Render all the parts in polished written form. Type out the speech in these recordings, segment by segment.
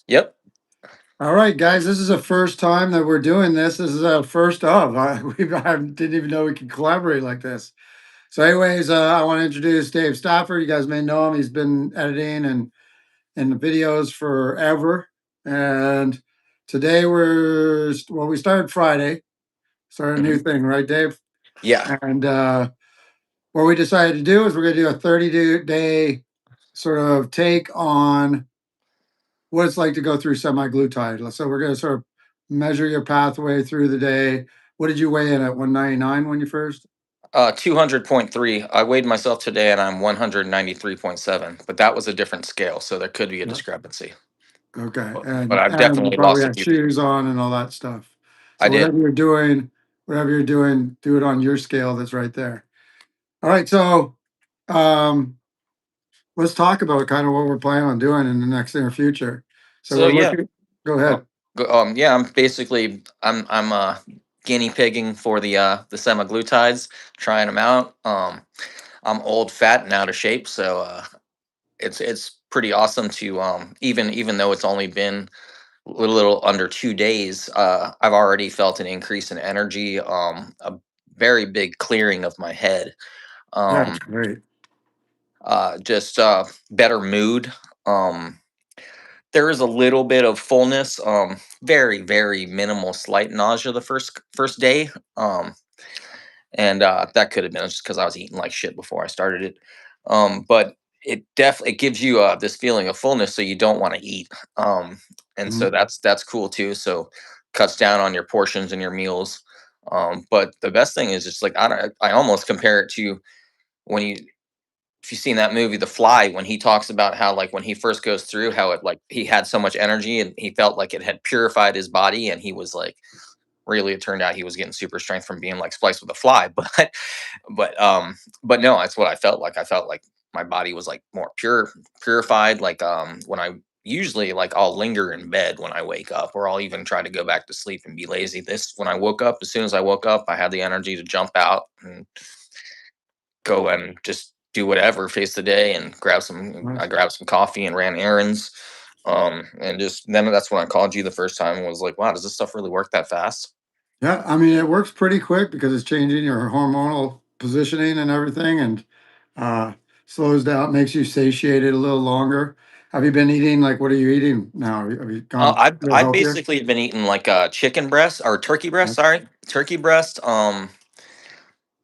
Yep. All right, guys, this is the first time that we're doing this. This is a first of. I didn't even know we could collaborate like this. So, anyways, I want to introduce Dave Stafford. You guys may know him. He's been editing and in the videos forever. And today we started Friday, started a new Mhm. thing, right, Dave? Yeah. And what we decided to do is we're going to do a 30-day sort of take on what it's like to go through semiglutide. So we're going to sort of measure your pathway through the day. What did you weigh in at 199 when you first? 200.3. I weighed myself today and I'm 193.7, but that was a different scale, so there could be a Yeah. discrepancy. Okay, But I've and you definitely probably lost a had few. shoes on and all that stuff. I So did. whatever you're doing, do it on your scale that's right there. All right, so um, let's talk about kind of what we're planning on doing in the next near future. So So we're yeah. looking. Go Oh, ahead. yeah, I'm guinea pigging for the semaglutides, trying them out. I'm old, fat, and out of shape, so it's pretty awesome to even though it's only been little under 2 days, I've already felt an increase in energy, a very big clearing of my head, That's um, great. just better mood. Um, there is a little bit of fullness, very very minimal, slight nausea the first day, and that could have been just because I was eating like shit before I started it. But it definitely gives you this feeling of fullness, so you don't want to eat. And so Mhm. that's cool too. So cuts down on your portions and your meals. But the best thing is just like I almost compare it to when you if you've seen that movie The Fly, when he talks about how like when he first goes through how it like he had so much energy and he felt like it had purified his body and he was like really it turned out he was getting super strength from being like spliced with a fly. But but no, that's what I felt like. I felt like my body was like more purified. Like when I usually like I'll linger in bed when I wake up, or I'll even try to go back to sleep and be lazy. This when I woke up, as soon as I woke up, I had the energy to jump out and go and just do whatever, face the day, and I Nice. grabbed some coffee and ran errands. And just then that's when I called you the first time and was like, wow, does this stuff really work that fast? Yeah, I mean, it works pretty quick because it's changing your hormonal positioning and everything, and uh, slows down, makes you satiated a little longer. Have you been eating like what are you eating now? Have you gone a little I healthier? basically been eating like a chicken breast or turkey breast, sorry, turkey breast.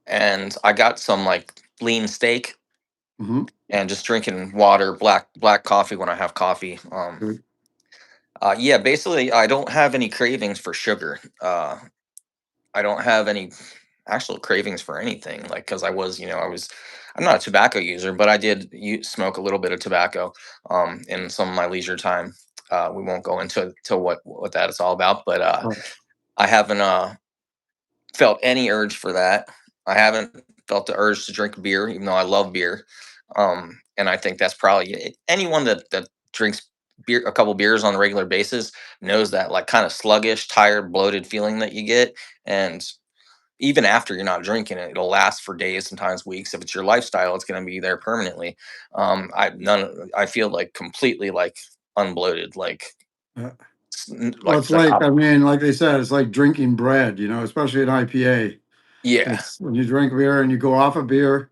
And I got some like lean steak Mm-hmm. and just drinking water, black coffee when I have coffee. Good. Yeah, basically I don't have any cravings for sugar. I don't have any actual cravings for anything, like because I'm not a tobacco user, but I did smoke a little bit of tobacco in some of my leisure time. We won't go into to what that is all about, but Oh, I haven't felt any urge for that. I haven't felt the urge to drink beer, even though I love beer. And I think that's probably anyone that drinks beer, a couple beers on a regular basis, knows that like kind of sluggish, tired, bloated feeling that you get. And even after you're not drinking it, it'll last for days, sometimes weeks. If it's your lifestyle, it's going to be there permanently. I feel like completely like unbloated, like yeah. Well, like it's like the I mean, like they said, it's like drinking bread, especially an IPA. yeah, It's when you drink beer and you go off a beer,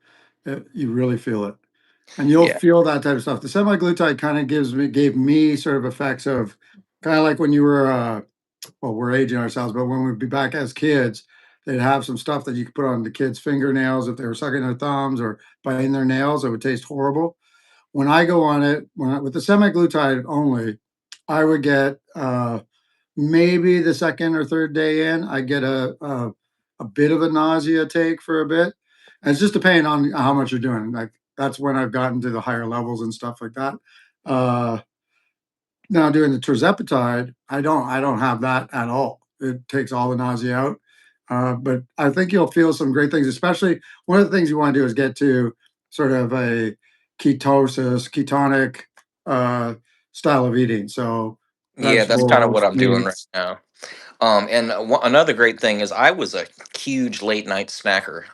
you really feel it. And you'll yeah. feel that type of stuff. The semaglutide kind of gave me sort of effects of kind of like when you were well, we're aging ourselves, but when we'd be back as kids, they'd have some stuff that you could put on the kids' fingernails if they were sucking their thumbs or biting their nails. It would taste horrible. When I go on it, with the semaglutide only, I would get maybe the second or third day in, I get a bit of a nausea take for a bit. And it's just depending on how much you're doing. Like that's when I've gotten to the higher levels and stuff like that. Uh, Now doing the tirzepatide, I don't have that at all. It takes all the nausea out. But I think you'll feel some great things, especially one of the things you want to do is get to sort of a ketonic uh, style of eating. So Yeah, that's kind of what vegetables, I'm doing right meats. now. And another great thing is I was a huge late night snacker.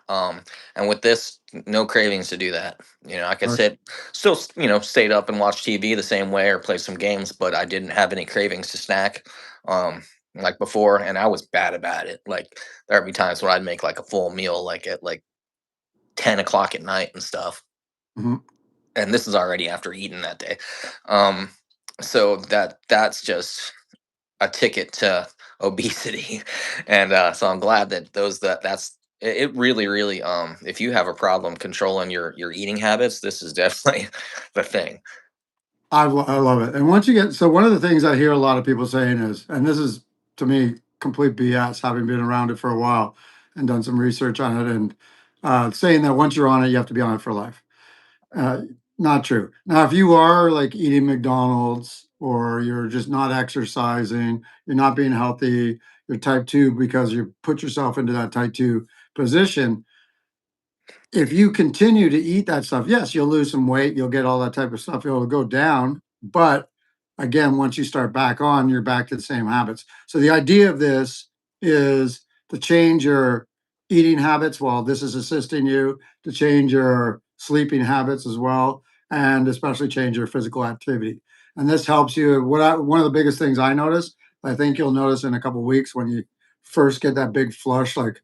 And with this, no cravings to do that. You know, I could Or sit, still, stayed up and watch TV the same way or play some games, but I didn't have any cravings to snack, um, like before. And I was bad about it. Like there'd be times when I'd make like a full meal, like at like 10 o'clock at night and stuff. mhm. And this is already after eating that day. Um, so that's just a ticket to obesity, and so I'm glad that that's it. Really, really, if you have a problem controlling your eating habits, this is definitely the thing. I love it. And once you get so one of the things I hear a lot of people saying is, and this is to me complete BS, having been around it for a while and done some research on it, and saying that once you're on it, you have to be on it for life. Uh, Not true. Now, if you are like eating McDonald's or you're just not exercising, you're not being healthy, you're type 2 because you put yourself into that type 2 position, if you continue to eat that stuff, yes, you'll lose some weight, you'll get all that type of stuff, it'll go down. But again, once you start back on, you're back to the same habits. So the idea of this is to change your eating habits while this is assisting you, to change your sleeping habits as well, and especially change your physical activity. And this helps you. One of the biggest things I notice, I think you'll notice in a couple of weeks when you first get that big flush, like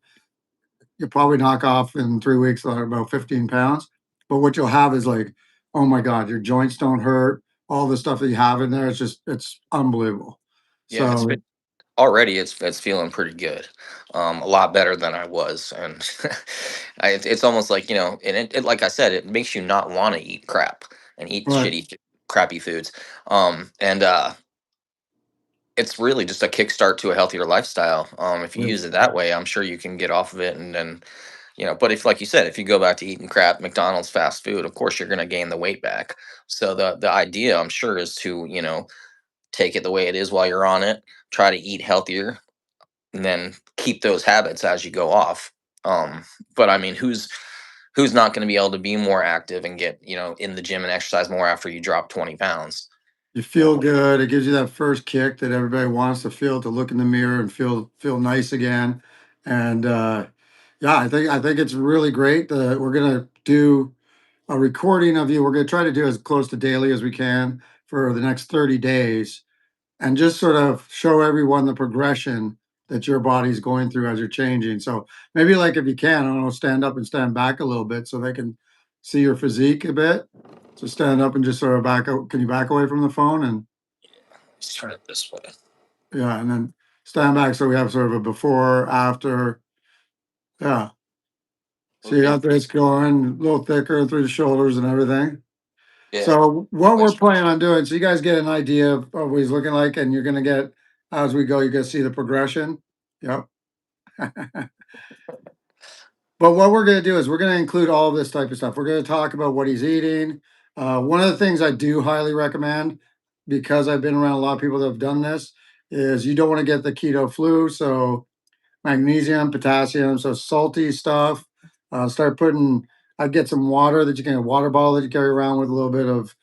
you'll probably knock off in 3 weeks about 15 pounds. But what you'll have is like, oh my God, your joints don't hurt. All the stuff that you have in there, it's unbelievable. Yeah, it's So, been already. It's feeling pretty good, a lot better than I was, and it's almost like and like I said, it makes you not want to eat crap and eat but crappy foods, and it's really just a kickstart to a healthier lifestyle. If you use it that way, I'm sure you can get off of it, and then but if, like you said, if you go back to eating crap, McDonald's fast food, of course you're going to gain the weight back. So the idea, I'm sure, is to take it the way it is while you're on it, try to eat healthier, and then keep those habits as you go off. But I mean, who's not going to be able to be more active and get in the gym and exercise more after you drop 20 pounds? you You feel know, good. It gives you that first kick that everybody wants to feel, to look in the mirror and feel nice again. And yeah, I think it's really great that we're gonna do a recording of you. We're gonna try to do as close to daily as we can for the next 30 days and just sort of show everyone the progression that your body's going through as you're changing. So maybe like if you can, I don't know, stand up and stand back a little bit so they can see your physique a bit. So stand up and just sort of back out. Can you back away from the phone and let's turn it this way. yeah, and then stand back so we have sort of a before, after. Yeah. So you got Okay. this going a little thicker through the shoulders and everything. Yeah. So what we're Place. planning on doing, so you guys get an idea of what he's looking like, and you're gonna get as we go, you're gonna see the progression. Yep. But what we're gonna do is we're gonna include all this type of stuff. We're gonna talk about what he's eating. One of the things I do highly recommend, because I've been around a lot of people that have done this, is you don't want to get the keto flu. So magnesium, potassium, so salty stuff. Start putting. I'd get some water that you can, a water bottle that you carry around with a little bit of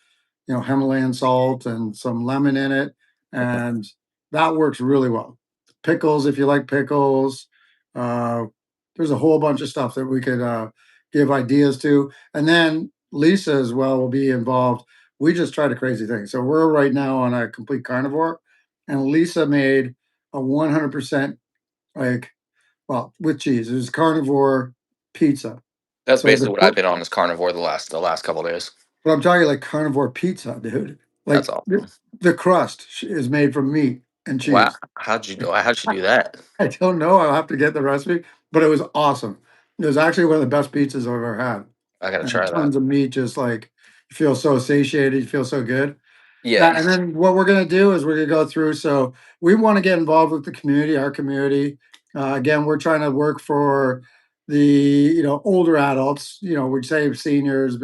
Himalayan salt and some lemon in it, and that works really well. Pickles, if you like pickles, uh, there's a whole bunch of stuff that we could give ideas to, and then Lisa as well will be involved. We just tried a crazy thing, so we're right now on a complete carnivore, and Lisa made a 100% like with cheese. It was carnivore pizza. That's So basically what I've been on as carnivore the last couple days. but I'm talking like carnivore pizza, dude. That's Like awesome. the crust is made from meat and Wow, cheese. how'd you do that? I don't know. I'll have to get the recipe, but it was awesome. It was actually one of the best pizzas I've ever had. I gotta And try that. tons of meat, just like you feel so satiated, you feel so good. Yeah. Yeah, and then what we're gonna do is we're gonna go through. So we want to get involved with the community, our community. Again, we're trying to work for the older adults. We'd say seniors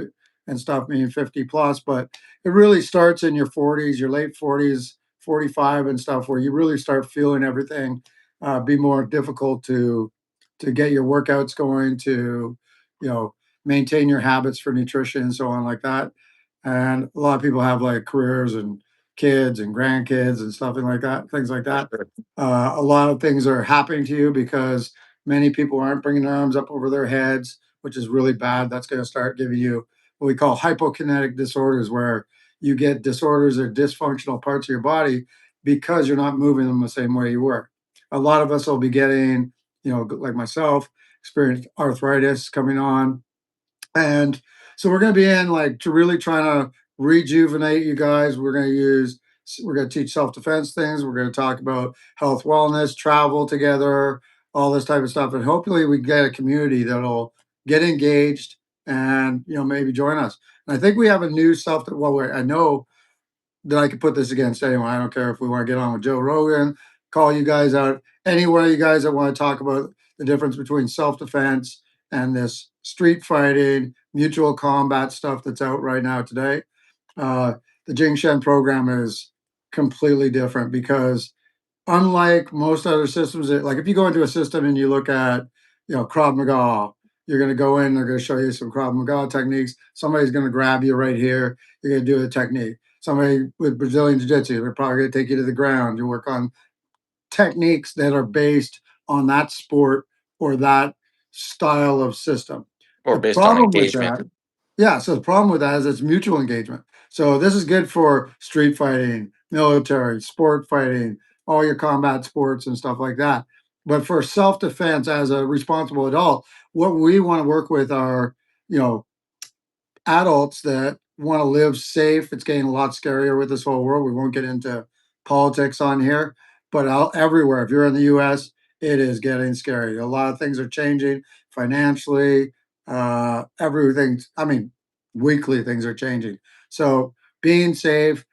and stuff, meaning 50 plus, but it really starts in your 40s, your late 40s, 45 and stuff, where you really start feeling everything be more difficult to get your workouts going, to you know maintain your habits for nutrition and so on like that. And a lot of people have like careers and kids and grandkids and something like that, things like For that. sure. A lot of things are happening to you because many people aren't bringing their arms up over their heads, which is really bad. That's going to start giving you what we call hypokinetic disorders, where you get disorders or dysfunctional parts of your body because you're not moving them the same way you were. A lot of us will be getting, like myself, experienced arthritis coming on, and so we're going to be in like to really trying to rejuvenate you guys. We're going to teach self defense things. We're going to talk about health, wellness, travel together, all this type of stuff. And hopefully we get a community that'll get engaged and, maybe join us. And I think we have a new I know that I could put this against anyone. I don't care if we want to get on with Joe Rogan, call you guys out, anywhere you guys that want to talk about the difference between self defense and this street fighting, mutual combat stuff that's out right now today. Uh, the Jing Shen program is completely different because unlike most other systems, like if you go into a system and you look at, Krav Maga, you're going to go in, they're going to show you some Krav Maga techniques. Somebody's going to grab you right here. You're going to do a technique. Somebody with Brazilian Jiu Jitsu, they're probably going to take you to the ground. You work on techniques that are based on that sport or that style of system. Or The based on problem with engagement. that, yeah, so the problem with that is it's mutual engagement. So this is good for street fighting, military, sport fighting, all your combat sports and stuff like that. But for self-defense as a responsible adult, what we want to work with are, you know, adults that want to live safe. It's getting a lot scarier with this whole world. We won't get into politics on here, but everywhere, if you're in the US, it is getting scary. A lot of things are changing financially. Everything, I mean, weekly things are changing. So being safe,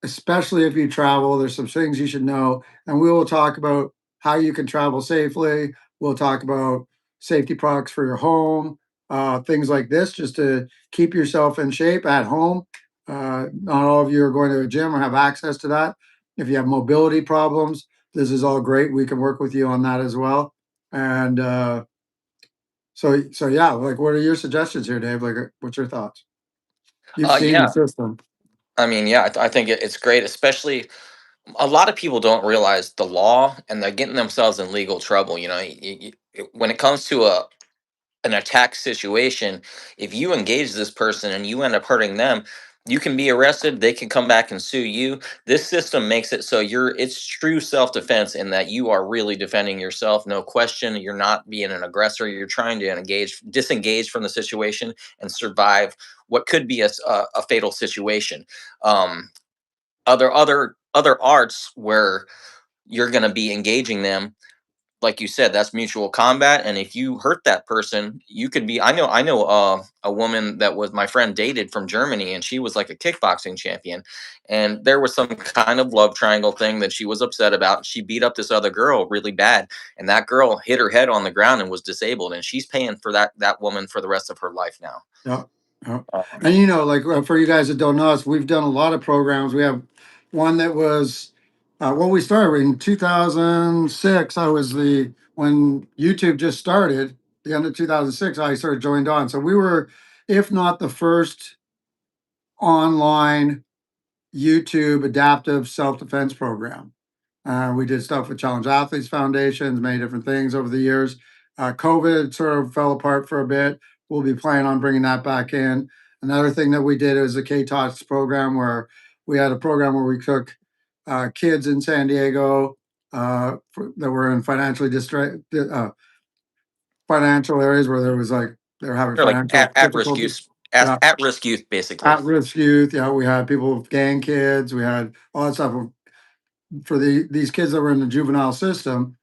especially if you travel. There's some things you should know, and we will talk about how you can travel safely. We'll talk about safety products for your home, things like this, just to keep yourself in shape at home. Not all of you are going to a gym or have access to that. If you have mobility problems, this is all great. We can work with you on that as well. And so yeah, like, what are your suggestions here, Dave? Like, what's your thoughts? You've seen the Yeah. system. I mean, yeah, I think it's great, especially a lot of people don't realize the law and they're getting themselves in legal trouble. When it comes to an attack situation, if you engage this person and you end up hurting them, you can be arrested. They can come back and sue you. This system makes it so it's true self-defense in that you are really defending yourself, no question. You're not being an aggressor. You're trying to disengage from the situation and survive what could be a fatal situation. Um, other arts where you're going to be engaging them, like you said, that's mutual combat, and if you hurt that person, you could be I know a woman that was my friend dated from Germany, and she was like a kickboxing champion, and there was some kind of love triangle thing that she was upset about. She beat up this other girl really bad, and that girl hit her head on the ground and was disabled, and she's paying for that woman for the rest of her life now. Yeah, yeah. um, And like, for you guys that don't know us, we've done a lot of programs. We have one that was, well, we started in 2006. I was when YouTube just started, the end of 2006, I sort of joined on. So we were, if not the first online YouTube adaptive self defense program. We did stuff with Challenge Athletes Foundations, many different things over the years. COVID sort of fell apart for a bit. We'll be planning on bringing that back in. Another thing that we did is the K-Tots program, where we had a program where we took kids in San Diego that were in financial areas where there was like they were having they're like financial at risk difficulties. youth, Yeah, at risk youth basically. at-risk youth. Yeah, we had people with gang kids. We had all that stuff for these kids that were in the juvenile system.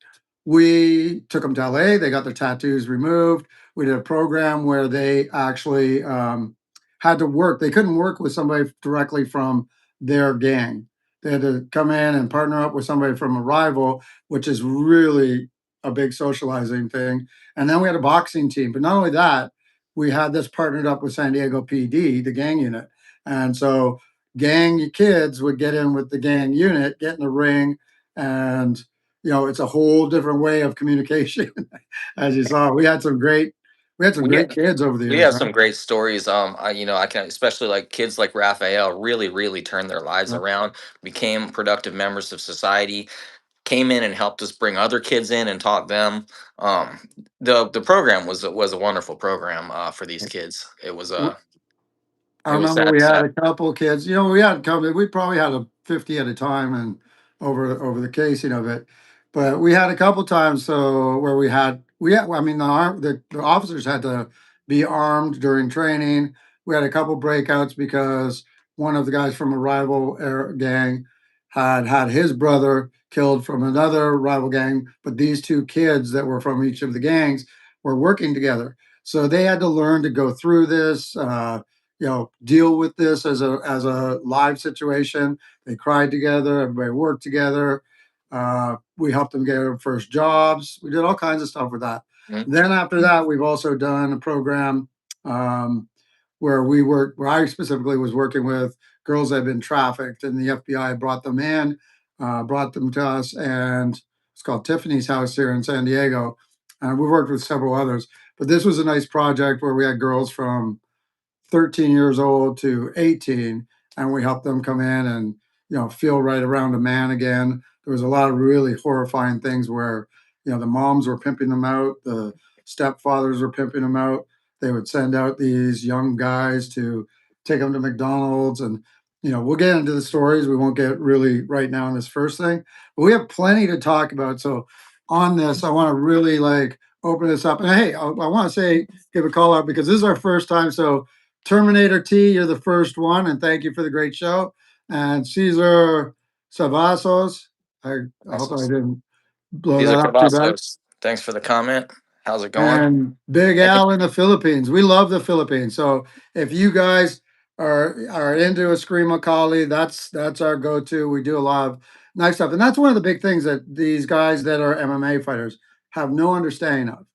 We took them to LA. They got their tattoos removed. We did a program where they actually had to work. They couldn't work with somebody directly from their gang. They had to come in and partner up with somebody from a rival, which is really a big socializing thing. And then we had a boxing team. But not only that, we had this partnered up with San Diego PD, the gang unit. And so gang kids would get in with the gang unit, get in the ring, and it's a whole different way of communication. As you saw, we had some great We had some We great kids over the we years, have right? some great stories. I can especially like kids like Raphael really turned their lives Yeah. around, became productive members of society, came in and helped us bring other kids in and taught them. Um, the program was a wonderful program for these kids. I It was remember we had sad. a couple kids, we had come we probably had a 50 at a time and over the casing of it. But we had a couple times so where I mean the officers had to be armed during training. We had a couple breakouts because one of the guys from a rival gang had his brother killed from another rival gang, but these two kids that were from each of the gangs were working together. So they had to learn to go through this deal with this as a live situation. They cried together, everybody worked together. We helped them get their first jobs. We did all kinds of stuff with that. Mhm. Then after that, we've also done a program um, where I specifically was working with girls that had been trafficked, and the FBI brought them in, brought them to us, and it's called Tiffany's House here in San Diego. We worked with several others, but this was a nice project where we had girls from 13 years old to 18, and we helped them come in and feel right around a man again. There was a lot of really horrifying things where the moms were pimping them out, the stepfathers were pimping them out. They would send out these young guys to take them to McDonald's, and we'll get into the stories. We won't get really right now in this first thing, but we have plenty to talk about. So on this, I want to really like open this up. And hey, I want to say give a call out because this is our first time. So Terminator T, you're the first one, and thank you for the great show. And Caesar Savazos, I hope I Awesome. didn't blow These are that up too bad. Cavazos. Thanks for the comment. How's it going? And Big And Al in the Philippines. We love the Philippines. So if you guys are into a screamo collie, that's our go-to. We do a lot of nice stuff. And that's one of the big things that these guys that are MMA fighters have no understanding of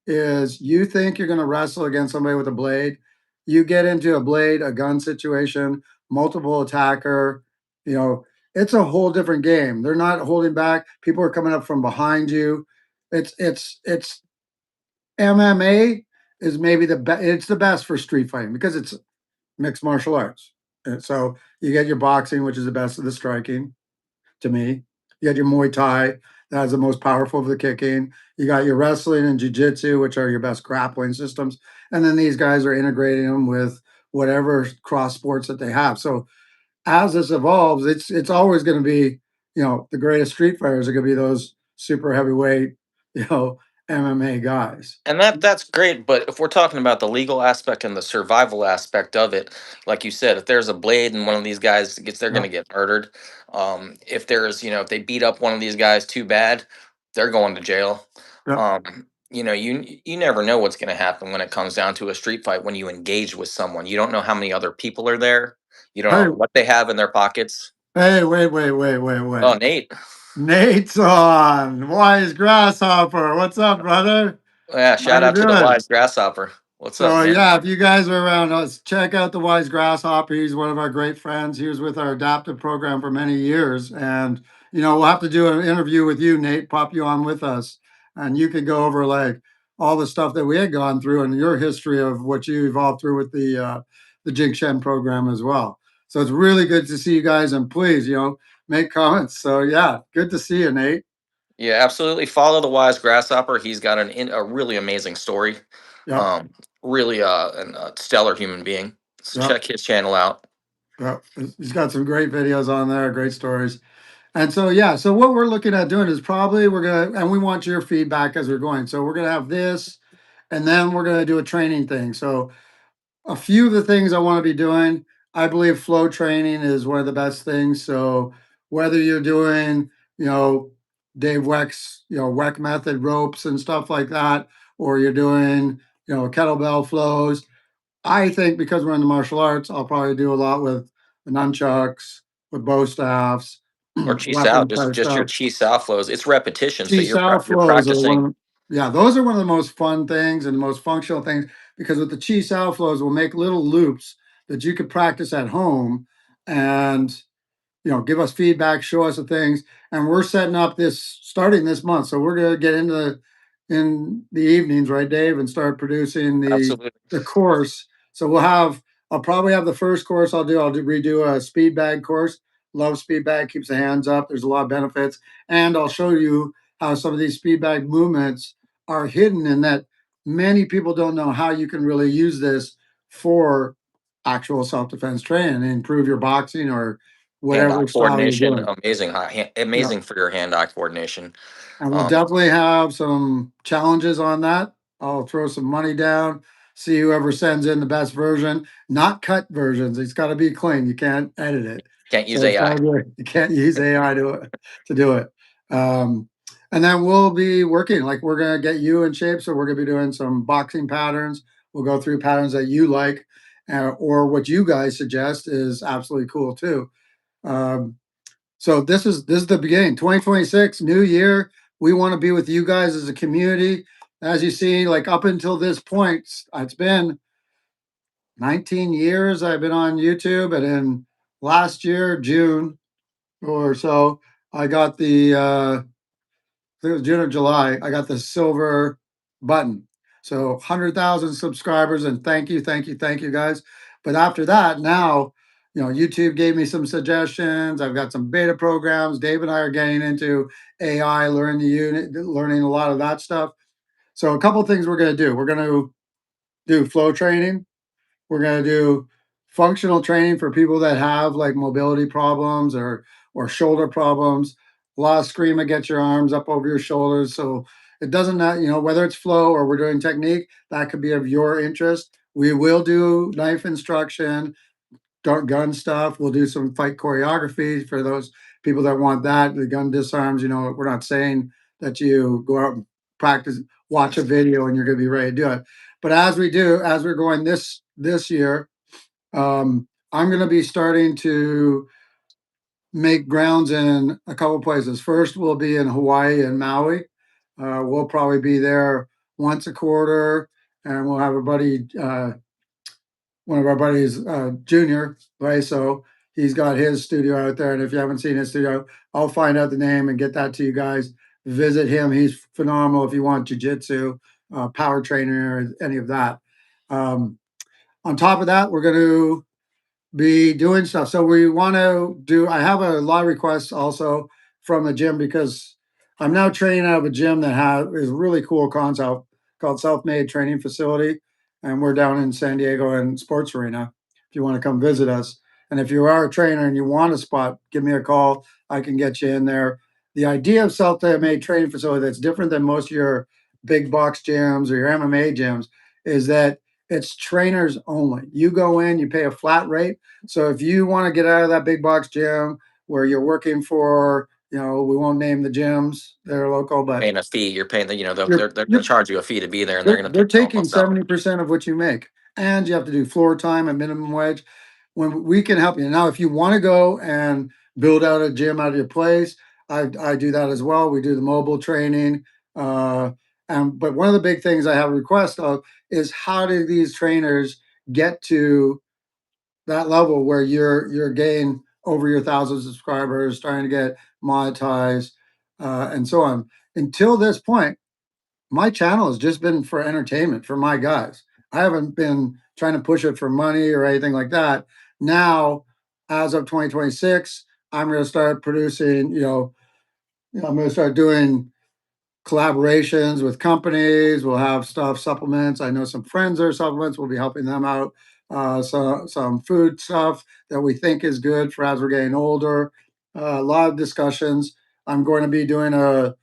is you think you're gonna wrestle against somebody with a blade, you get into a gun situation, multiple attacker, you know, it's a whole different game. They're not holding back. People are coming up from behind you. It's MMA is maybe it's the best for street fighting because it's mixed martial arts. And so you get your boxing, which is the best of the striking to me. You got your Muay Thai, that's the most powerful of the kicking. You got your wrestling and jiu-jitsu, which are your best grappling systems. And then these guys are integrating them with whatever cross sports that they have. So as this evolves, it's always going to be, the greatest street fighters are going to be those super heavyweight, you know, MMA guys. that's great, but if we're talking about the legal aspect and the survival aspect of it, like you said, if there's a blade and one of these guys gets, they're going Yeah, to get murdered. If there's, if they beat up one of these guys too bad, they're going to jail. yeah. You never know what's going to happen when it comes down to a street fight when you engage with someone. You don't know how many other people are there. You don't Hey, know what they have in their pockets. hey, wait, Oh, wait. Nate. Nate's on. Wise Grasshopper. What's up, brother? Yeah, How shout you out to the doing? wise grasshopper. What's up, So man? yeah, if you guys are around us, check out the Wise Grasshopper. He's one of our great friends. He was with our adaptive program for many years, and we'll have to do an interview with you, Nate. Pop you on with us, and you could go over like all the stuff that we had gone through and your history of what you evolved through with the Jing Shen program as well. So it's really good to see you guys, and please, make comments. So yeah, good to see you, Nate. Yeah, absolutely. Follow the wise grasshopper. He's got a really amazing story. Yep, Um, really a stellar human being. So yep, check his channel out. yep. He's got some great videos on there, great stories. And so, yeah, so what we're looking at doing is probably and we want your feedback as we're going. So we're gonna have this, and then we're gonna do a training thing. So a few of the things I want to be doing, I believe flow training is one of the best things. So whether you're doing, you know, Dave Weck's, Weck method ropes and stuff like that, or you're doing, kettlebell flows, I think because we're in the martial arts, I'll probably do a lot with the nunchucks, with bow staffs, Or chi sao, weapon just type just your stuff. chi sao flows. It's repetition, so Chi-Sao you're flows are practicing. yeah, those are one of the most fun things and the most functional things because with the Chi-Sao flows, we'll make little loops that you could practice at home and give us feedback, show us the things. And we're setting up this starting this month. So we're gonna get into in the evenings, right, Dave, and start producing Absolutely. the course. So I'll probably have the first course I'll redo a speed bag course. Love speed bag, keeps the hands up. There's a lot of benefits. And I'll show you how some of these speed bag movements are hidden in that many people don't know how you can really use this for actual self-defense training and improve your boxing or Hand-eye whatever style you're coordination, doing. amazing. Yeah. Amazing for your hand-eye coordination. And we'll Um, definitely have some challenges on that. I'll throw some money down, see whoever sends in the best version, not cut versions. It's got to be clean. You can't edit it. can't use So it's got AI. to be, you can't use AI to do it. Um, and then we'll be working, like we're going to get you in shape. So we're going to be doing some boxing patterns. We'll go through patterns that you like, or what you guys suggest is absolutely cool too. Um, so this is the beginning. 2026, new year. We want to be with you guys as a community. As you see, like up until this point, it's been 19 years I've been on YouTube, and in last year, June or so, I got I think it was June or July, I got the silver button. So 100,000 subscribers, and thank you, thank you, thank you guys. But after that, now, YouTube gave me some suggestions. I've got some beta programs. Dave and I are getting into AI, learning a lot of that stuff. So a couple of things we're going to do. We're going to do flow training. We're going to do functional training for people that have like mobility problems or shoulder problems. A lot of screaming, get your arms up over your shoulders. So it doesn't not, whether it's flow or we're doing technique, that could be of your interest. We will do knife instruction, dart gun stuff. We'll do some fight choreography for those people that want that. The gun disarms, we're not saying that you go out and practice, watch a video and you're going to be ready to do it. But as we're going this year, I'm going to be starting to make grounds in a couple places. First, we'll be in Hawaii and Maui. We'll probably be there once a quarter, and we'll have one of our buddies, Junior, right? So he's got his studio out there, and if you haven't seen his studio, I'll find out the name and get that to you guys. Visit him; he's phenomenal. If you want jujitsu, power trainer, or any of that. Um, on top of that, we're going to be doing stuff. So we want to do. I have a lot of requests also from the gym because I'm now training out of a gym that is a really cool concept called Self Made Training Facility, and we're down in San Diego in Sports Arena. If you want to come visit us, and if you are a trainer and you want a spot, give me a call. I can get you in there. The idea of Self Made Training Facility that's different than most of your big box gyms or your MMA gyms is that it's trainers only. You go in, you pay a flat rate, so if you want to get out of that big box gym where you're working for, we won't name the gyms, they're local, but Paying a fee, you're paying the, you're they're going you're to charge you a fee to be there, and they're they're going to pay they're their own taking salary. 70% of what you make, and you have to do floor time at minimum wage. When we can help you now, if you want to go and build out a gym out of your place, I do that as well. We do the mobile training, and but one of the big things I have a request of is how do these trainers get to that level where you're getting over your 1,000 subscribers, starting to get monetized, and so on. Until this point, my channel has just been for entertainment for my guys. I haven't been trying to push it for money or anything like that. Now, as of 2026, I'm going to start producing. I'm going to start doing collaborations with companies. We'll have stuff, supplements. I know some friends are supplements. We'll be helping them out. So some food stuff that we think is good for as we're getting older. A lot of discussions. I'm going to be doing a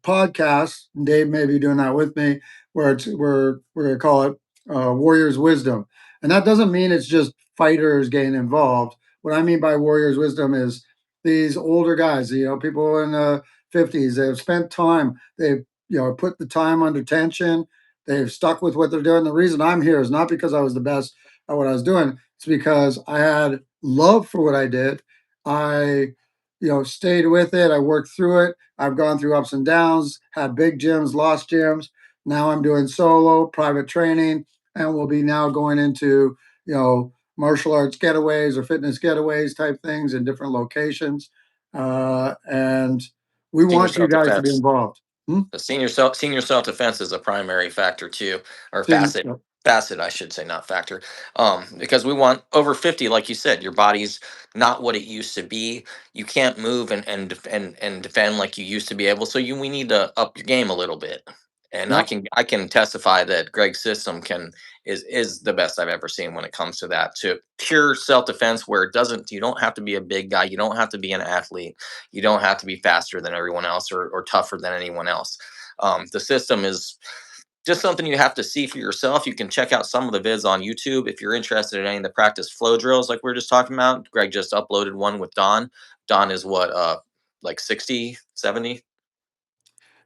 podcast. Dave may be doing that with me, where we're going to call it Warriors Wisdom, and that doesn't mean it's just fighters getting involved. What I mean by Warriors Wisdom is these older guys. People in the 50s. They've spent time. They've put the time under tension. They've stuck with what they're doing. The reason I'm here is not because I was the best at what I was doing. It's because I had love for what I did. I stayed with it. I worked through it. I've gone through ups and downs. Had big gyms, lost gyms. Now I'm doing solo private training, and we'll be now going into martial arts getaways or fitness getaways type things in different locations. And we Senior want you self guys to be defense. involved. The senior self defense is a primary factor too, or See, facet I should say, not factor. Because we want over 50, like you said, your body's not what it used to be. You can't move and defend like you used to be able. So we need to up your game a little bit. And yeah. I can testify that Greg's system is the best I've ever seen when it comes to that, to pure self defense, where it doesn't, you don't have to be a big guy, you don't have to be an athlete, you don't have to be faster than everyone else, or tougher than anyone else. The system is just something you have to see for yourself. You can check out some of the vids on YouTube if you're interested in any of the practice flow drills like we are just talking about. Greg just uploaded one with Don. Don is what, like 60, 70?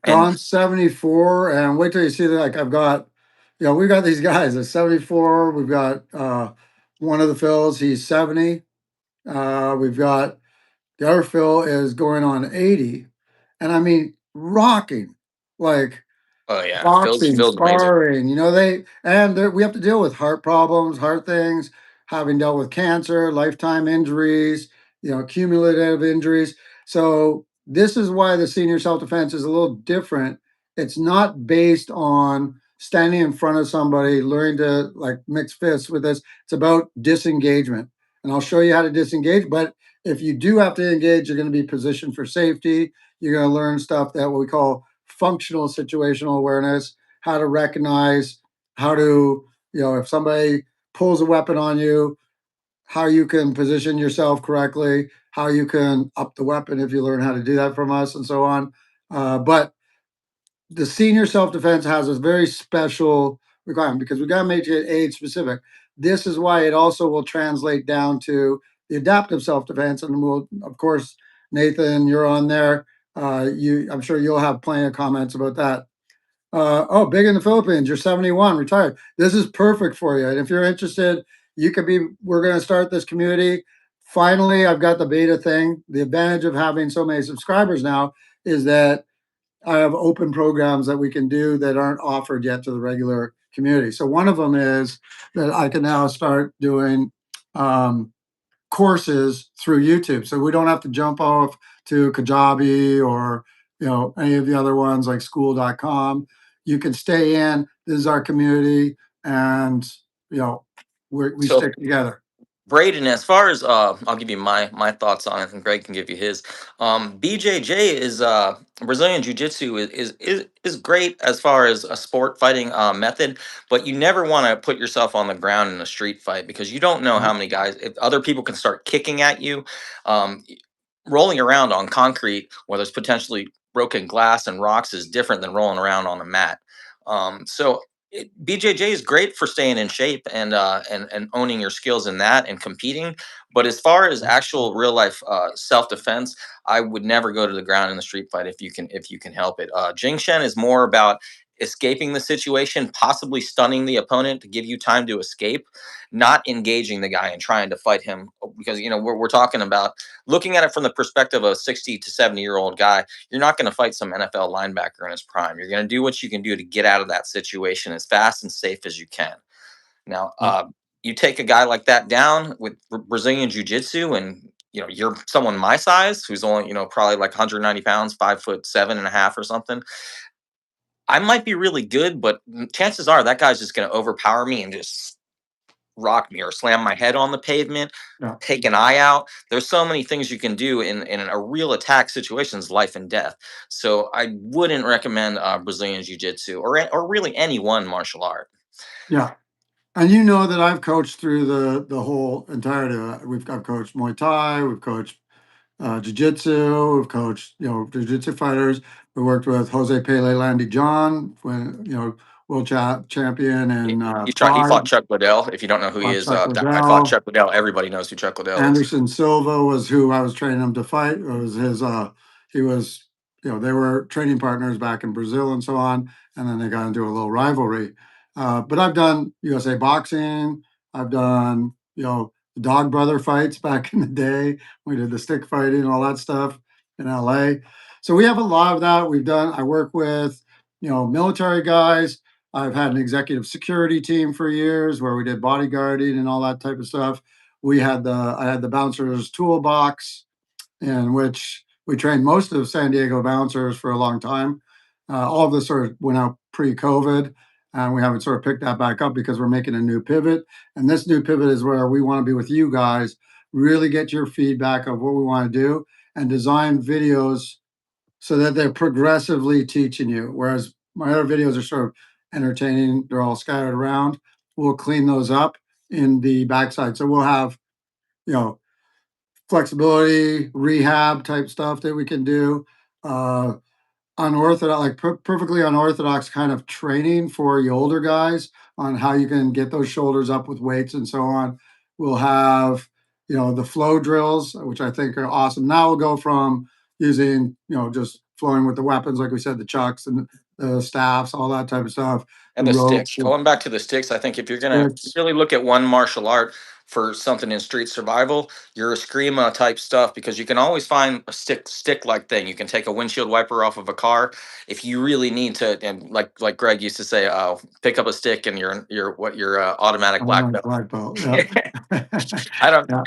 And Dawn's 74, and wait till you see that. Like I've got, we got these guys at 74. We've got one of the Phils, he's 70. We've got the other Phil is going on 80. And I mean, rocking. Like oh yeah, boxing, Phil's amazing. sparring, we have to deal with heart problems, heart things, having dealt with cancer, lifetime injuries, cumulative injuries. So this is why the senior self-defense is a little different. It's not based on standing in front of somebody, learning to like mix fists with this. It's about disengagement. And I'll show you how to disengage. But if you do have to engage, you're going to be positioned for safety. You're going to learn stuff that we call functional situational awareness, how to recognize, how to, if somebody pulls a weapon on you, how you can position yourself correctly, how you can up the weapon if you learn how to do that from us, and so on. But the senior self defense has a very special requirement because we got to make it age specific. This is why it also will translate down to the adaptive self defense, and we'll, of course, Nathan, you're on there. I'm sure you'll have plenty of comments about that. Oh, big in the Philippines. You're 71, retired. This is perfect for you. And if you're interested, you could be. We're going to start this community. Finally, I've got the beta thing. The advantage of having so many subscribers now is that I have open programs that we can do that aren't offered yet to the regular community. So one of them is that I can now start doing um, courses through YouTube. So we don't have to jump off to Kajabi or any of the other ones like school.com. You can stay in. This is our community, and you know we So stick together. Braden, as far as I'll give you my thoughts on it, and Greg can give you his. BJJ is Brazilian Jiu Jitsu is great as far as a sport fighting method, but you never want to put yourself on the ground in a street fight because you don't know how many guys, if other people can start kicking at you, y- rolling around on concrete where there's potentially broken glass and rocks is different than rolling around on a mat. So BJJ is great for staying in shape and owning your skills in that and competing. But as far as actual real life self defense, I would never go to the ground in the street fight if you can help it. Jing Shen is more about escaping the situation, possibly stunning the opponent to give you time to escape, not engaging the guy and trying to fight him. Because we're talking about looking at it from the perspective of a 60 to 70-year-old guy. You're not going to fight some NFL linebacker in his prime. You're going to do what you can do to get out of that situation as fast and safe as you can. Now, you take a guy like that down with Brazilian Jiu Jitsu, and you're someone my size who's only probably like 190 pounds, 5'7" and a half or something. I might be really good, but chances are that guy's just going to overpower me and just rock me or slam my head on the pavement, Yeah, take an eye out. There's so many things you can do in a real attack situations, life and death. So I wouldn't recommend Brazilian Jiu Jitsu or really any one martial art. yeah. And you know that I've coached through the whole entirety. I've coached Muay Thai. We've coached jiu-jitsu. We've coached, jiu-jitsu fighters. We worked with Jose Pele Landy John, when, world champion He, in he Pride, fought Chuck Liddell. If you don't know who he is, Chuck that guy fought Liddell. Chuck Liddell. Everybody knows who Chuck Liddell is. Anderson Silva was who I was training him to fight. It was his he was, they were training partners back in Brazil and so on, and then they got into a little rivalry. But I've done USA boxing. I've done, the dog brother fights back in the day. We did the stick fighting and all that stuff in LA. So we have a lot of that. I work with, military guys. I've had an executive security team for years where we did bodyguarding and all that type of stuff. I had the bouncers toolbox in which we trained most of San Diego bouncers for a long time. All of this sort of went out pre-COVID, and we haven't sort of picked that back up because we're making a new pivot. And this new pivot is where we want to be with you guys, really get your feedback of what we want to do, and design videos so that they're progressively teaching you. Whereas my other videos are sort of entertaining, they're all scattered around. We'll clean those up in the backside. So we'll have, you know, flexibility, rehab type stuff that we can do. Uh, Unorthodox, like perfectly unorthodox kind of training for the older guys on how you can get those shoulders up with weights and so on. We'll have, the flow drills, which I think are awesome. Now we'll go from using, just flowing with the weapons, like we said, the chucks and the staffs, all that type of stuff, And the the sticks. ropes, Going back to the sticks, I think if you're gonna sticks. really look at one martial art for something in street survival, your eskrima type stuff, because you can always find a stick like thing. You can take a windshield wiper off of a car if you really need to, and like Greg used to say, pick up a stick and your automatic I'm black on belt. black belt. Yeah. I don't Yeah.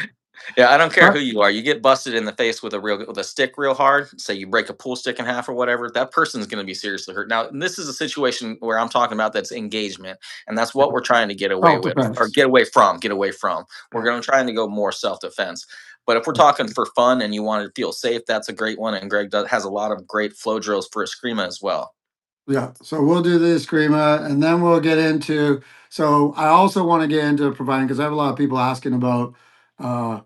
Yeah, I don't care But who you are. You get busted in the face with a stick real hard. Say you break a pool stick in half or whatever. That person's going to be seriously hurt. Now, this is a situation where I'm talking about that's engagement, and that's what we're trying to get away with, or self-defense. get away from. Get away from. We're Yeah. going to trying to go more self defense. But if we're talking for fun and you want to feel safe, that's a great one. And has a lot of great flow drills for Eskrima as well. Yeah, so we'll do the Eskrima, and then we'll get into. So I also want to get into providing, because I have a lot of people asking about. Uh,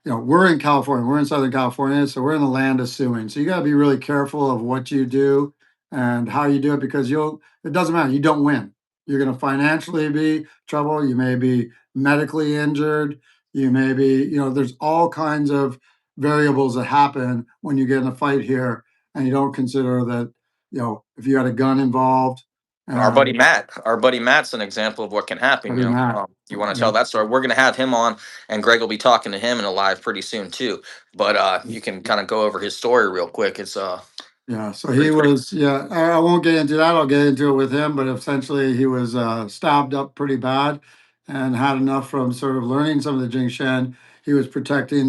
we're in California, we're in Southern California, so we're in the land of suing. So you got to be really careful of what you do and how you do it, because you'll. It doesn't matter. You don't win. You're going to financially be trouble. You may be medically injured. You may be. There's all kinds of variables that happen when you get in a fight here, and you don't consider that, if you had a gun involved, And our uh, buddy Matt, our buddy Matt's an example of what can happen. Freddie Mac. You want to Yeah, tell that story? We're going to have him on, and Greg will be talking to him in a live pretty soon too. But you can kind of go over his story real quick. It's yeah. So he pretty. was, yeah. I won't get into that. I'll get into it with him, but essentially he was stabbed up pretty bad, and had enough from sort of learning some of the Jing Shen. He was protecting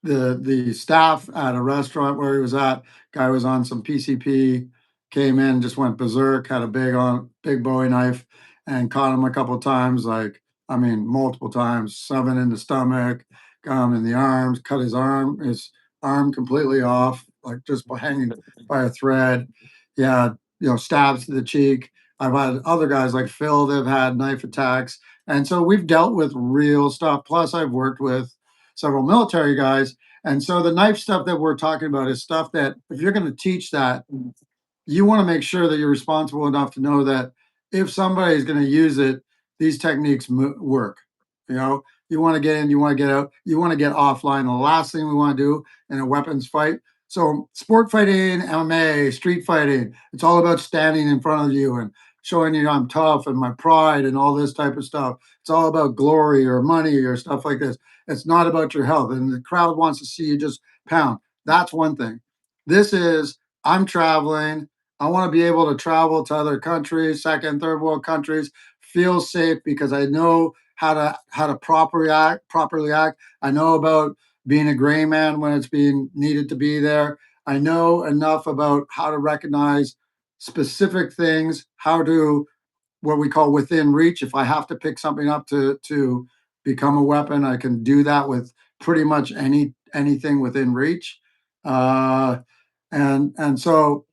the staff at a restaurant where he was at. Guy was on some PCP, came in, just went berserk, had a big Bowie knife, and caught him a couple times, like, I mean, multiple times, seven in the stomach, got him in the arms, cut his arm completely off, like just by hanging by a thread. Yeah, stabs to the cheek. I've had other guys like Phil that have had knife attacks. And so we've dealt with real stuff. Plus, I've worked with several military guys. And so the knife stuff that we're talking about is stuff that, if you're going to teach that, you want to make sure that you're responsible enough to know that if somebody is going to use it, these techniques work. You want to get in, you want to get out, you want to get offline. The last thing we want to do in a weapons fight. So, sport fighting, MMA, street fighting, it's all about standing in front of you and showing you I'm tough and my pride and all this type of stuff. It's all about glory or money or stuff like this. It's not about your health. And the crowd wants to see you just pound. That's one thing. This is, I'm traveling. I want to be able to travel to other countries, second, third world countries, feel safe because I know how to properly act. I know about being a gray man when it's being needed to be there. I know enough about how to recognize specific things, how to, what we call within reach. If I have to pick something up to become a weapon, I can do that with pretty much anything within reach. Uh, and so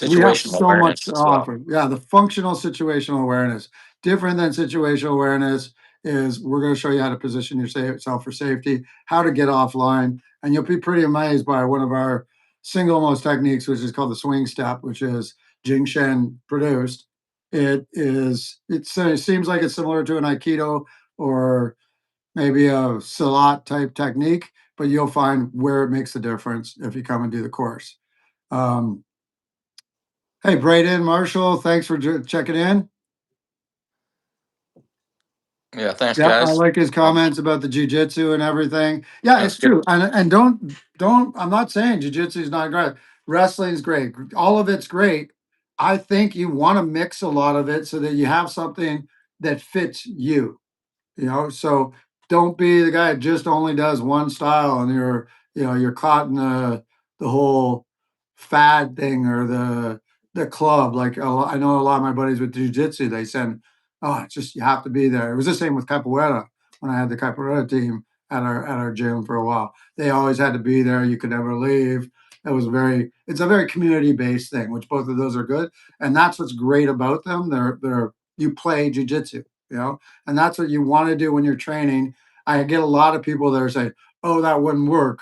we have Situational so much awareness to as well. offer. Yeah, the functional situational awareness. Different than situational awareness is, we're going to show you how to position yourself for safety, how to get offline, and you'll be pretty amazed by one of our single most techniques, which is called the swing step, which is Jing Shen produced. It seems like it's similar to an Aikido or maybe a Silat type technique, but you'll find where it makes a difference if you come and do the course. Um, Hey, Braden, Marshall, thanks for checking in. Yeah, thanks, Yeah, I guys. like his Um, comments about the jujitsu and everything. Yeah, that's it's good. true. And don't. I'm not saying jujitsu is not great. Wrestling's great. All of it's great. I think you want to mix a lot of it so that you have something that fits you. So don't be the guy that just only does one style, and you're caught in the whole fad thing, or the club, like, I know a lot of my buddies with jujitsu, they said, "Oh, it's just you have to be there." It was the same with capoeira when I had the capoeira team at our gym for a while. They always had to be there. You could never leave. It's a very community-based thing, which both of those are good, and that's what's great about them. They're you play jujitsu, you know, and that's what you wanna do when you're training. I get a lot of people that are saying, "Oh, that wouldn't work,"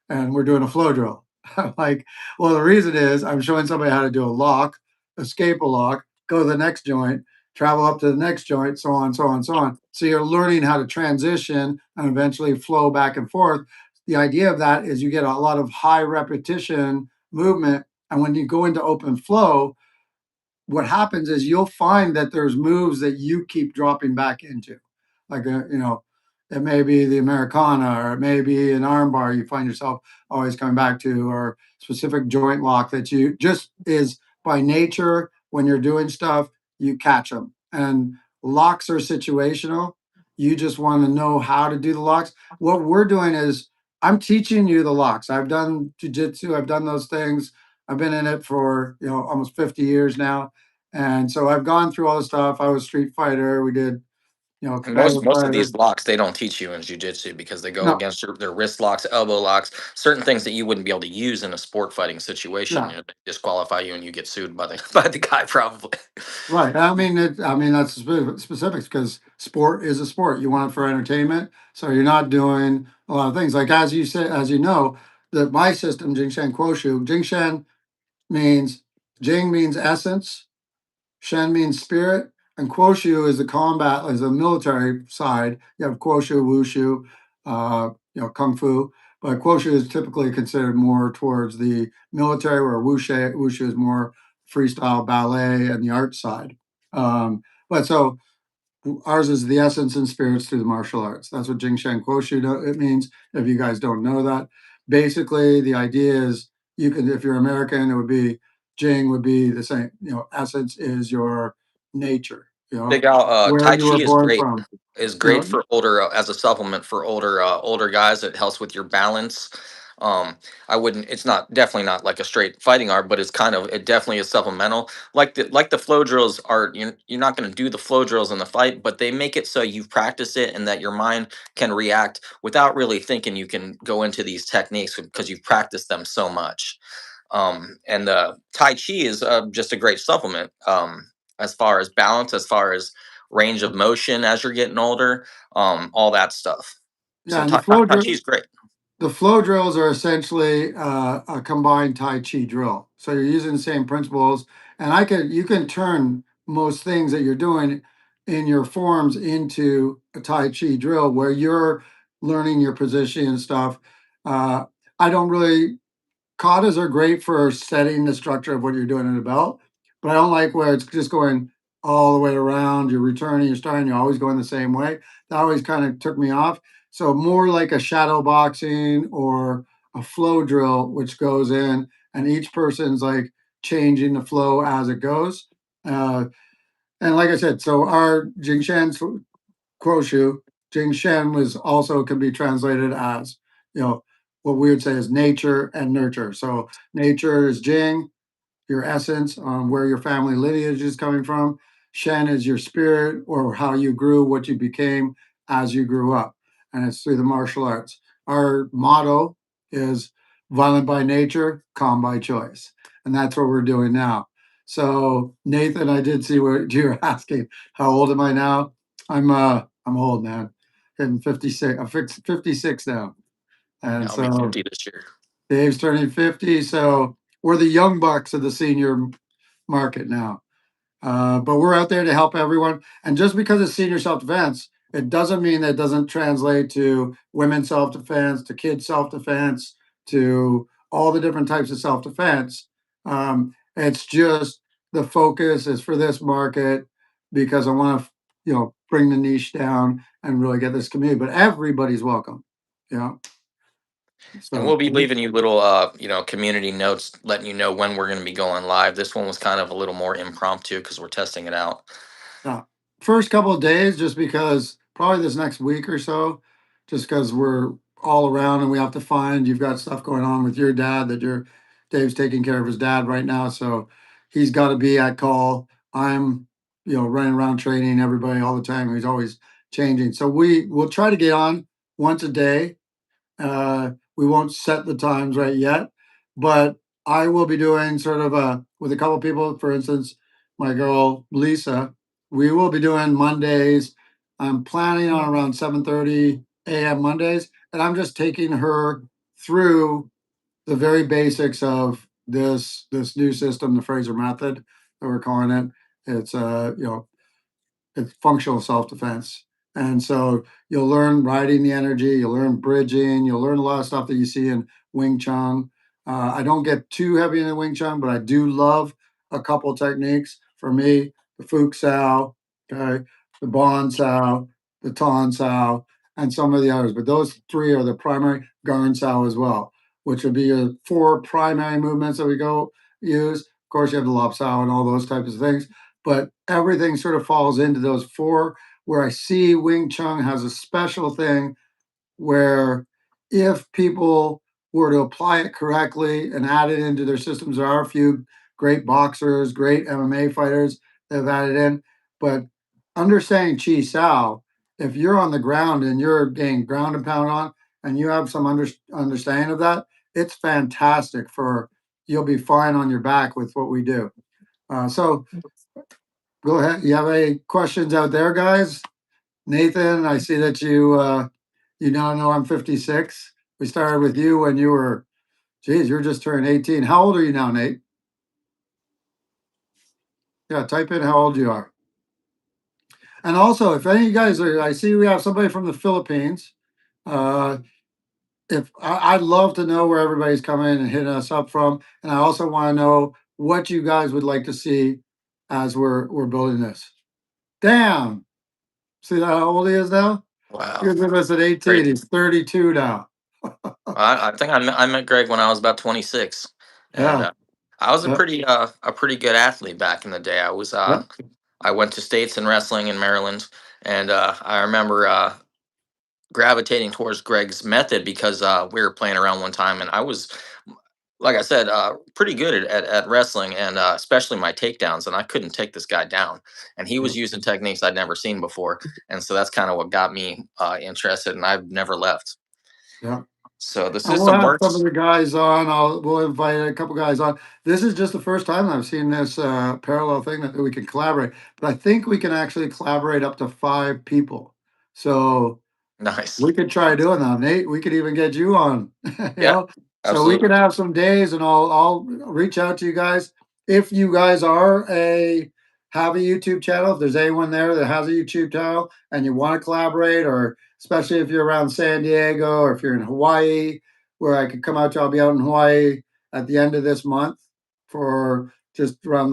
and we're doing a flow drill. I'm like, well, the reason is I'm showing somebody how to do a lock, escape a lock, go to the next joint, travel up to the next joint, so on, so on, so on. So you're learning how to transition and eventually flow back and forth. The idea of that is you get a lot of high repetition movement. And when you go into open flow, what happens is you'll find that there's moves that you keep dropping back into. Like, it may be the Americana, or it may be an arm bar you find yourself always coming back to, or specific joint lock that you just is by nature when you're doing stuff, you catch them. And locks are situational. You just want to know how to do the locks. What we're doing is I'm teaching you the locks. I've done jujitsu, I've done those things. I've been in it for, almost 50 years now, and so I've gone through all the stuff. I was Street Fighter. We did, And most competitive most of these fighter. locks they don't teach you in jujitsu because they go No, against their wrist locks, elbow locks, certain things that you wouldn't be able to use in a sport fighting situation. yeah, You know, they disqualify you and you get sued by the by the guy probably. right. I mean that's specifics because sport is a sport. You want it for entertainment, so you're not doing a lot of things. Like as you say, as you know, that my system, Jingshan Quoshu, Jingshan means Jing means essence, Shen means spirit, and Quoshu is the combat, is the military side. You have Quoshu, Wushu, Kung Fu, but Quoshu is typically considered more towards the military, where Wushu is more freestyle ballet and the art side. But so ours is the essence and spirits through the martial arts. That's what Jingshan Quoshu it means. If you guys don't know that, basically the idea is you can, if you're American, it would be Jing would be the same. Essence is your nature. Big Al, Where Tai you Chi were born from. is You great know, for older as a supplement for older guys. It helps with your balance. Um, I wouldn't. It's not definitely not like a straight fighting art, but it definitely is supplemental. Like the flow drills are. You're not going to do the flow drills in the fight, but they make it so you've practiced it and that your mind can react without really thinking. You can go into these techniques because you've practiced them so much. And Tai Chi is just a great supplement as far as balance, as far as range of motion as you're getting older, all that stuff. So yeah, and the Tai Chi is great. the flow drills are essentially a combined Tai Chi drill. So you're using the same principles, and you can turn most things that you're doing in your forms into a Tai Chi drill where you're learning your position and stuff. Uh, I don't really Katas are great for setting the structure of what you're doing in the belt, but I don't like where it's just going all the way around. You're returning, you're starting, you're always going the same way. That always kind of took me off. So more like a shadow boxing or a flow drill, which goes in, and each person's like changing the flow as it goes. Uh, and like I said, so our Jingshan Quoshu, Jing Shen was also can be translated as, you know, what we would say is nature and nurture. So nature is Jing, your essence, where your family lineage is coming from. Shen is your spirit or how you grew, what you became as you grew up. And it's through the martial arts. Our motto is violent by nature, calm by choice. And that's what we're doing now. So Nathan, I did see what you were asking. How old am I now? I'm old, man. I'm 56. I'm 56 now. Yeah, And I'll be so 50 this year. Dave's turning 50. So we're the young bucks of the senior market now. But we're out there to help everyone. And just because it's senior self defense, it doesn't mean that it doesn't translate to women's self defense, to kids self defense, to all the different types of self defense. It's just the focus is for this market because I want to, bring the niche down and really get this community. But everybody's welcome. You know, And we'll so be leaving you little, community notes letting you know when we're going to be going live. This one was kind of a little more impromptu because we're testing it out. yeah. First couple of days, just because probably this next week or so, just because we're all around and we have to find you've got stuff going on with your dad that your Dave's taking care of his dad right now. So he's got to be at call. I'm, running around training everybody all the time. He's always changing. So we will try to get on once a day. We won't set the times right yet, but I will be doing sort of with a couple people. For instance, my girl Lisa. We will be doing Mondays. I'm planning on around 7:30 a.m. Mondays, and I'm just taking her through the very basics of this new system, the Fraser method that we're calling it. It's it's functional self-defense. And so you'll learn riding the energy, you'll learn bridging, you'll learn a lot of stuff that you see in Wing Chun. I don't get too heavy into Wing Chun, but I do love a couple techniques. For me, the Fuke Sao, okay, the Bon Sao, the Ton Sao, and some of the others. But those three are the primary, Garn Sao as well, which would be your four primary movements that we go use. Of course, you have the Lop Sao and all those types of things, but everything sort of falls into those four. Where I see Wing Chun has a special thing where if people were to apply it correctly and add it into their systems, there are a few great boxers, great MMA fighters that have added in, but understanding Chi Sao, if you're on the ground and you're getting ground and pound on and you have some understanding of that, it's fantastic for you'll be fine on your back with what we do. So go ahead. You have any questions out there, guys? Nathan, I see that you now know I'm 56. We started with you when you were, geez, you're just turned 18. How old are you now, Nate? Yeah, type in how old you are. And also, if any of you guys are, I see we have somebody from the Philippines. Uh, if I'd love to know where everybody's coming and hitting us up from, and I also want to know what you guys would like to see as we're building this. Damn, see how old he is now? He Wow, was with us at 18. crazy. He's 32 now. I think I met Greg when I was about 26, and Yeah, I was yeah, a pretty good athlete back in the day. yeah, I went to states and wrestling in Maryland, and I remember gravitating towards Greg's method because we were playing around one time, and I was, like I said, pretty good at wrestling, and especially my takedowns. And I couldn't take this guy down, and he yeah, was using techniques I'd never seen before, and so that's kind of what got me interested, and I've never left. yeah. So the And we'll system have some of works. the guys on. We'll invite a couple guys on. This is just the first time I've seen this parallel thing that we can collaborate. But I think we can actually collaborate up to 5 people. So Nice. we could try doing that, Nate. We could even get you on, Yeah, So we could absolutely. have some days, and I'll reach out to you guys if you guys have a YouTube channel. If there's anyone there that has a YouTube channel and you want to collaborate, or especially if you're around San Diego or if you're in Hawaii, where I could come out to, I'll be out in Hawaii at the end of this month for just around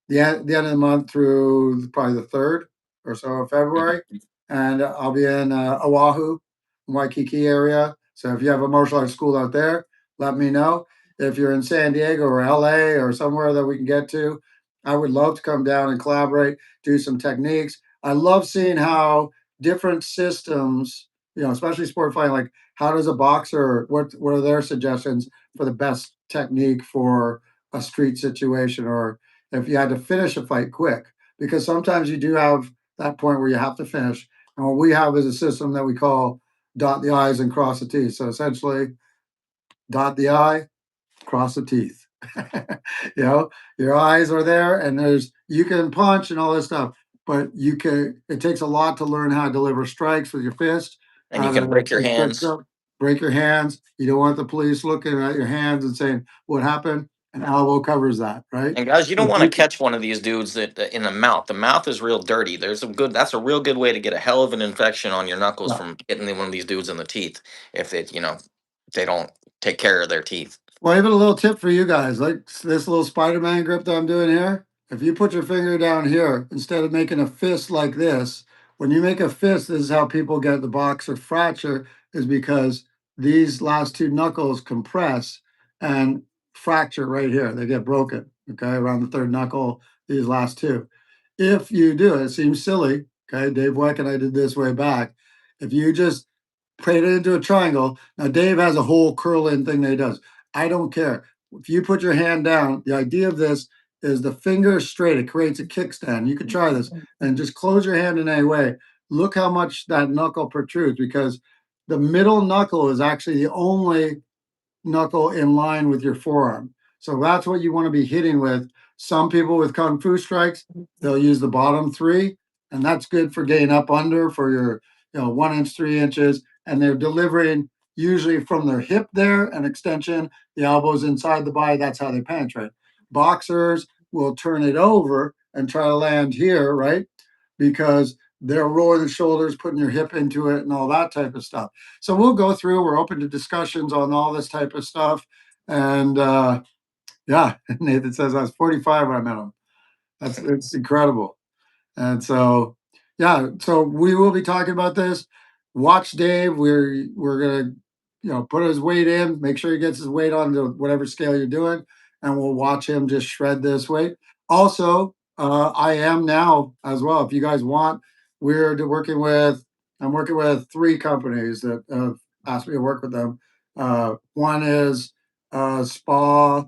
the end of the month through probably the 3rd or so of February, and I'll be in Oahu, Waikiki area. So if you have a martial arts school out there, let me know. If you're in San Diego or LA or somewhere that we can get to, I would love to come down and collaborate, do some techniques. I love seeing how different systems, especially sport fighting, like how does a boxer, what are their suggestions for the best technique for a street situation, or if you had to finish a fight quick, because sometimes you do have that point where you have to finish. And what we have is a system that we call dot the I's and cross the T's. So essentially, dot the I, cross the teeth. Your eyes are there, and you can punch and all this stuff, but it takes a lot to learn how to deliver strikes with your fist, And you how can to break your hands. break your hands. You don't want the police looking at your hands and saying what happened. An elbow covers that, right? And guys, you don't If want to you catch one of these dudes that in the mouth. The mouth is real dirty. There's a good. That's a real good way to get a hell of an infection on your knuckles Yeah. from hitting one of these dudes in the teeth. If they don't take care of their teeth. Well, even a little tip for you guys, like this little Spider-Man grip that I'm doing here. If you put your finger down here, instead of making a fist like this, when you make a fist, this is how people get the boxer fracture, is because these last two knuckles compress and fracture right here. They get broken, okay, around the third knuckle, these last two. If you do, it seems silly, okay, Dave Weck and I did this way back. If you just put it into a triangle, now Dave has a whole curl in thing that he does. I don't care. If you put your hand down, the idea of this is the finger is straight. It creates a kickstand. You could try this and just close your hand in any way. Look how much that knuckle protrudes because the middle knuckle is actually the only knuckle in line with your forearm. So that's what you want to be hitting with. Some people with kung fu strikes, they'll use the bottom three, and that's good for getting up under for your 1 inch, 3 inches, and they're delivering usually from their hip there, an extension, the elbows inside the body. That's how they penetrate. Boxers will turn it over and try to land here, right? Because they're rolling the shoulders, putting your hip into it, and all that type of stuff. So we'll go through. We're open to discussions on all this type of stuff. And yeah, Nathan says I was 45 when I met him. That's it's incredible. And so, yeah, so we will be talking about this. Watch Dave. We're gonna, put his weight in, make sure he gets his weight onto whatever scale you're doing, and we'll watch him just shred this weight. Also, I am now as well. If you guys want, working with. I'm working with three companies that have asked me to work with them. One is a spa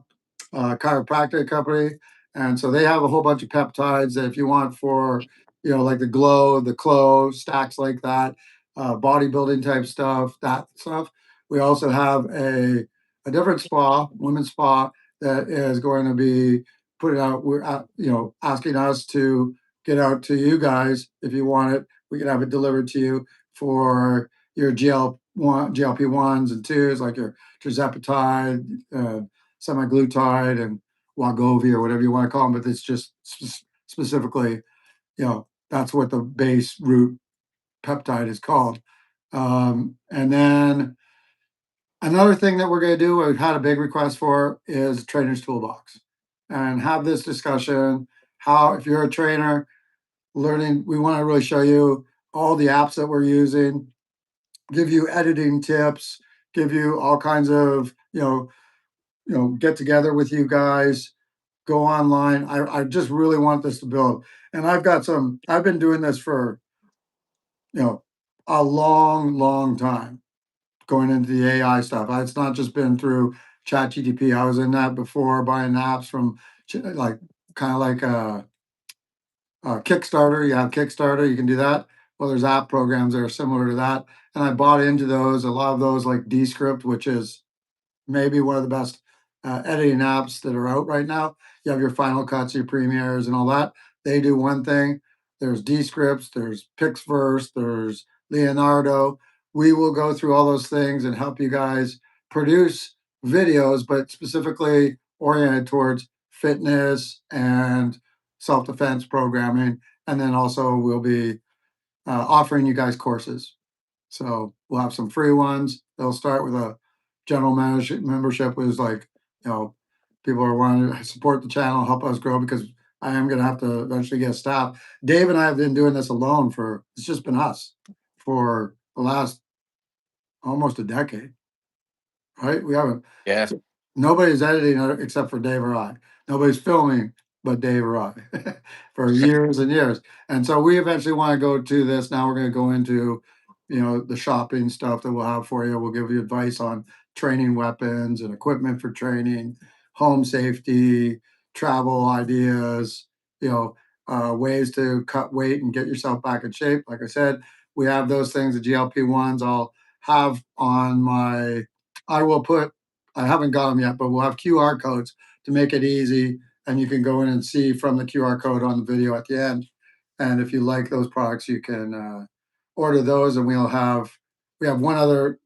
chiropractic company, and so they have a whole bunch of peptides that if you want for, like the glow, the clo, stacks like that, bodybuilding type stuff, that stuff. We also have a different spa, women's spa, that is going to be putting out, we're asking us to get out to you guys if you want it. We can have it delivered to you for your GLP-1s and twos, like your tirzepatide, semiglutide, and Wagovi, or whatever you want to call them, but it's just specifically, that's what the base root peptide is called. And then another thing that we're going to do, we've had a big request for, is trainer's toolbox, and have this discussion. How, if you're a trainer learning, we want to really show you all the apps that we're using, give you editing tips, give you all kinds of, get together with you guys, go online. I just really want this to build. And I've been doing this for, you know, a long, long time, going into the AI stuff. It's not just been through ChatGTP. I was in that before, buying apps from like kind of like Kickstarter. You have Kickstarter, you can do that. Well, there's app programs that are similar to that. And I bought into those, a lot of those, like Descript, which is maybe one of the best editing apps that are out right now. You have your Final Cuts, your Premieres, and all that. They do one thing. There's Descripts, there's Pixverse, there's Leonardo. We will go through all those things and help you guys produce videos, but specifically oriented towards fitness and self defense programming. And then also, we'll be offering you guys courses. So we'll have some free ones. They'll start with a general membership, was like, you know, people are wanting to support the channel, help us grow, because I am going to have to eventually get staff. Dave and I have been doing this alone for, it's just been us for the last almost a decade, right? We haven't, Yeah. nobody's editing except for Dave or I. Nobody's filming but Dave or I for years and years. And so we eventually want to go to this. Now we're going to go into, the shopping stuff that we'll have for you. We'll give you advice on training weapons and equipment for training, home safety, travel ideas, ways to cut weight and get yourself back in shape. Like I said, we have those things, the GLP-1s. I'll have on my, I will put, I haven't got them yet, but we'll have QR codes to make it easy, and you can go in and see from the QR code on the video at the end. And if you like those products, you can order those, and we have one other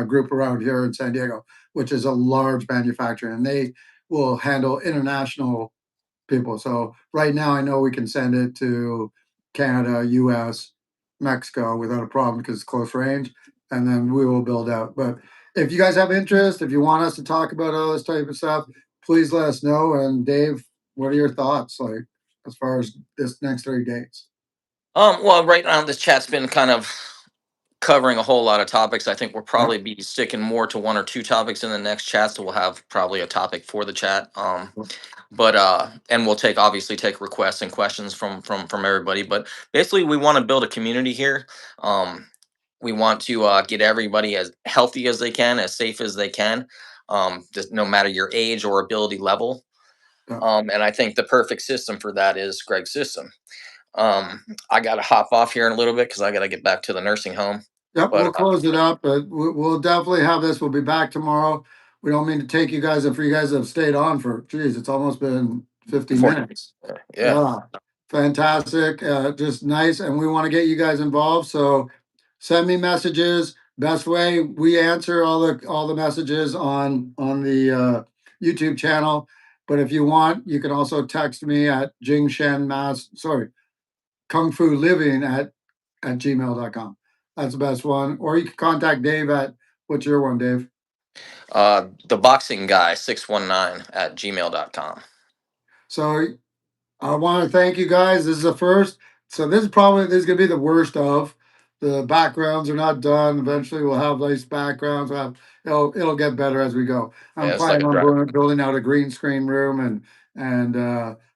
group around here in San Diego, which is a large manufacturer, and they will handle international people. So right now, I know we can send it to Canada, U.S., Mexico without a problem because it's close range, and then we will build out. But if you guys have interest, if you want us to talk about all this type of stuff, please let us know. And Dave, what are your thoughts, like, as far as this next 30 days? Well, right now this chat's been kind of covering a whole lot of topics. I think we'll Yeah. probably be sticking more to one or two topics in the next chat, so we'll have probably a topic for the chat. But and we'll obviously take requests and questions from everybody. But basically, we want to build a community here. Um, we want to get everybody as healthy as they can, as safe as they can, just no matter your age or ability level. Yeah. And I think the perfect system for that is Greg's system. I got to hop off here in a little bit because I got to get back to the nursing home. Yep, But we'll close it up, but we'll definitely have this. We'll be back tomorrow. We don't mean to take you guys, and for you guys that have stayed on for, geez, it's almost been 50 before, minutes. yeah, Yeah, fantastic. Just nice. And we want to get you guys involved. So send me messages. Best way we answer all the messages on the YouTube channel. But if you want, you can also text me at Jing Shen Mas, sorry, Kung Fu Living at gmail.com. That's the best one. Or you can contact Dave at, what's your one, Dave? the boxing guy 619 at gmail.com. So I want to thank you guys. This is the first. So this is gonna be the worst of. The backgrounds are not done. Eventually we'll have nice backgrounds. It'll get better as we go. I'm Yeah, it's like planning a on drive. building out a green screen room and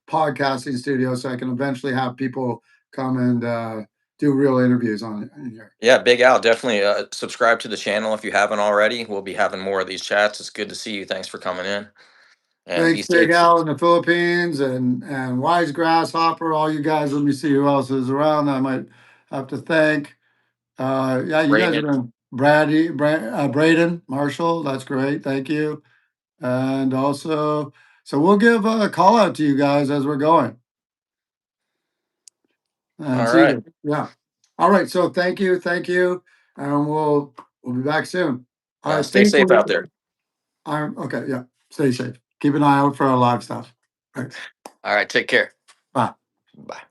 podcasting studio so I can eventually have people come and do real interviews on it in here. Yeah, Big Al, definitely subscribe to the channel if you haven't already. We'll be having more of these chats. It's good to see you. Thanks for coming in, and be Thanks, Big safe. Al in the Philippines and Wise Grasshopper. All you guys. Let me see who else is around. I might have to thank. Yeah, you guys are Raymond. doing Braden Marshall. That's great. Thank you. And also, so we'll give a call out to you guys as we're going and All see right. you. Yeah. All right. So thank you, and we'll be back soon. I Stay think safe we're. out there. I'm okay. Yeah. Stay safe. Keep an eye out for our live stuff. Thanks. All right. Take care. Bye. Bye.